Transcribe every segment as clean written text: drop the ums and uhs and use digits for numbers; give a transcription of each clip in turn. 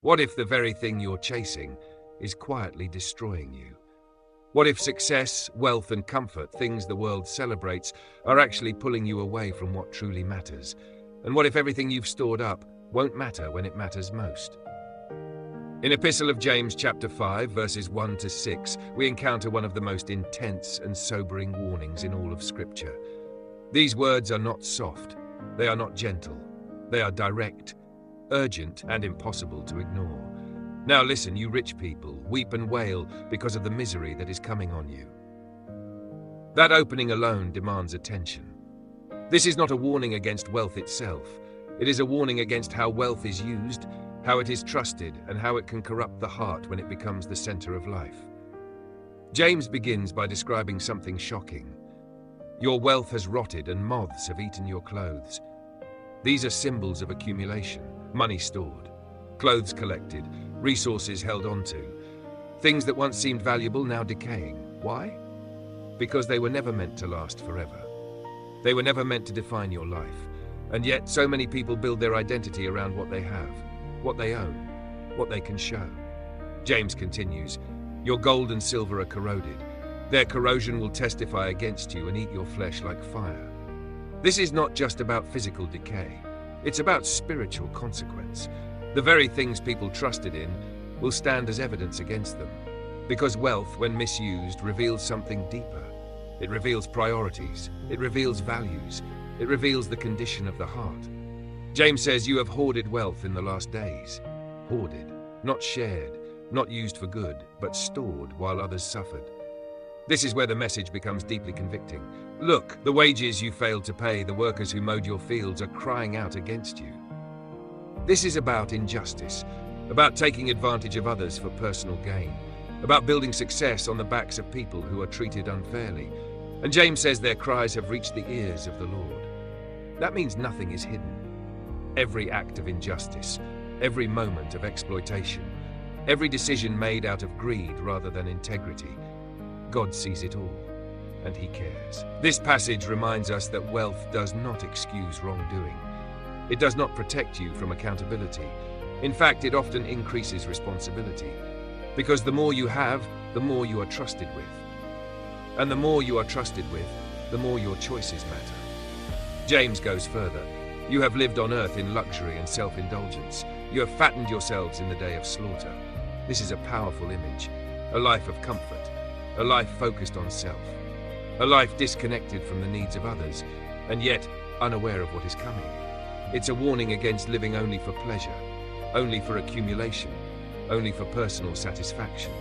What if the very thing you're chasing is quietly destroying you? What if success, wealth, and comfort, things the world celebrates, are actually pulling you away from what truly matters? And what if everything you've stored up won't matter when it matters most? In Epistle of James chapter 5, verses 1 to 6, we encounter one of the most intense and sobering warnings in all of Scripture. These words are not soft, they are not gentle, they are direct, urgent, and impossible to ignore. Now listen, you rich people, weep and wail because of the misery that is coming on you. That opening alone demands attention. This is not a warning against wealth itself. It is a warning against how wealth is used, how it is trusted, and how it can corrupt the heart when it becomes the center of life. James begins by describing something shocking. Your wealth has rotted and moths have eaten your clothes. These are symbols of accumulation, money stored, clothes collected, resources held onto. Things that once seemed valuable now decaying. Why? Because they were never meant to last forever. They were never meant to define your life. And yet so many people build their identity around what they have, what they own, what they can show. James continues, your gold and silver are corroded. Their corrosion will testify against you and eat your flesh like fire. This is not just about physical decay. It's about spiritual consequence. The very things people trusted in will stand as evidence against them. Because wealth, when misused, reveals something deeper. It reveals priorities. It reveals values. It reveals the condition of the heart. James says you have hoarded wealth in the last days. Hoarded, not shared, not used for good, but stored while others suffered. This is where the message becomes deeply convicting. Look, the wages you failed to pay, the workers who mowed your fields are crying out against you. This is about injustice, about taking advantage of others for personal gain, about building success on the backs of people who are treated unfairly. And James says their cries have reached the ears of the Lord. That means nothing is hidden. Every act of injustice, every moment of exploitation, every decision made out of greed rather than integrity, God sees it all, and He cares. This passage reminds us that wealth does not excuse wrongdoing. It does not protect you from accountability. In fact, it often increases responsibility. Because the more you have, the more you are trusted with. And the more you are trusted with, the more your choices matter. James goes further. You have lived on earth in luxury and self-indulgence. You have fattened yourselves in the day of slaughter. This is a powerful image, a life of comfort, a life focused on self, a life disconnected from the needs of others, and yet unaware of what is coming. It's a warning against living only for pleasure, only for accumulation, only for personal satisfaction.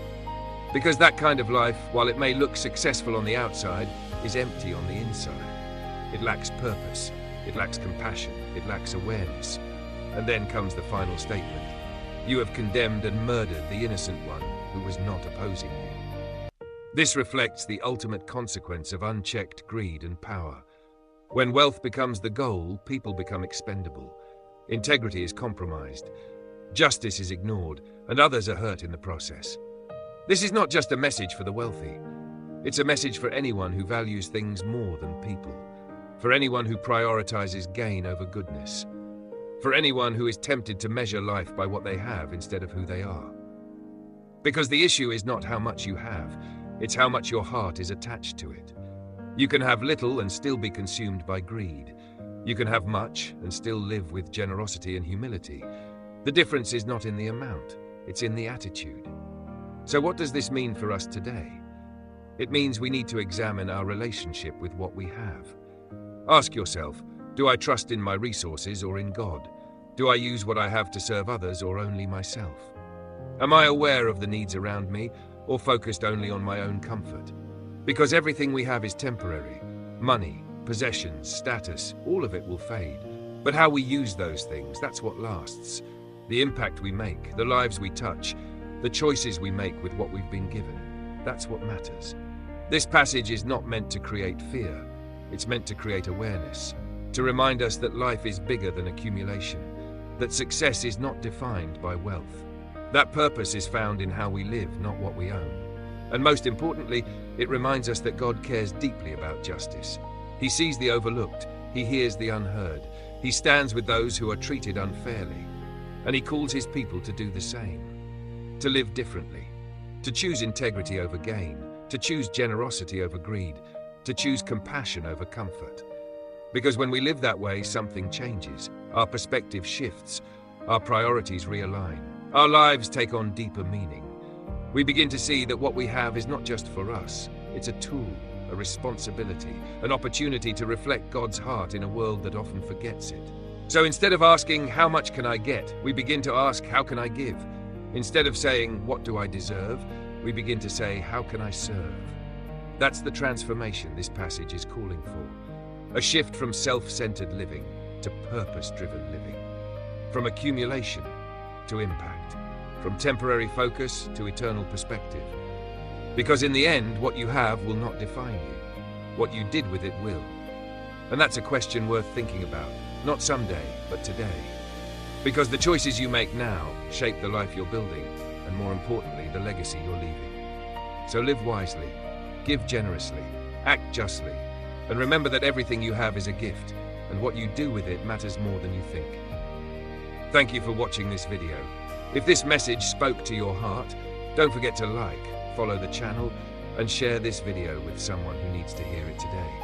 Because that kind of life, while it may look successful on the outside, is empty on the inside. It lacks purpose, it lacks compassion, it lacks awareness. And then comes the final statement. You have condemned and murdered the innocent one who was not opposing you. This reflects the ultimate consequence of unchecked greed and power. When wealth becomes the goal, people become expendable. Integrity is compromised. Justice is ignored, and others are hurt in the process. This is not just a message for the wealthy. It's a message for anyone who values things more than people. For anyone who prioritizes gain over goodness. For anyone who is tempted to measure life by what they have instead of who they are. Because the issue is not how much you have, it's how much your heart is attached to it. You can have little and still be consumed by greed. You can have much and still live with generosity and humility. The difference is not in the amount, it's in the attitude. So what does this mean for us today? It means we need to examine our relationship with what we have. Ask yourself, do I trust in my resources or in God? Do I use what I have to serve others or only myself? Am I aware of the needs around me or focused only on my own comfort? Because everything we have is temporary. Money, possessions, status, all of it will fade. But how we use those things, that's what lasts. The impact we make, the lives we touch, the choices we make with what we've been given, that's what matters. This passage is not meant to create fear. It's meant to create awareness, to remind us that life is bigger than accumulation, that success is not defined by wealth. That purpose is found in how we live, not what we own. And most importantly, it reminds us that God cares deeply about justice. He sees the overlooked, He hears the unheard, He stands with those who are treated unfairly. and he calls his people to do the same. To live differently, to choose integrity over gain, to choose generosity over greed, to choose compassion over comfort. Because when we live that way, something changes. Our perspective shifts, our priorities realign, our lives take on deeper meaning. We begin to see that what we have is not just for us, it's a tool, a responsibility, an opportunity to reflect God's heart in a world that often forgets it. So instead of asking, how much can I get, we begin to ask, how can I give? Instead of saying, what do I deserve, we begin to say, how can I serve? That's the transformation this passage is calling for. A shift from self-centered living to purpose-driven living. From accumulation to impact. From temporary focus to eternal perspective. Because in the end, what you have will not define you. What you did with it will. And that's a question worth thinking about. Not someday, but today. Because the choices you make now shape the life you're building, and more importantly, the legacy you're leaving. So live wisely, give generously, act justly, and remember that everything you have is a gift, and what you do with it matters more than you think. Thank you for watching this video. If this message spoke to your heart, don't forget to like, follow the channel, and share this video with someone who needs to hear it today.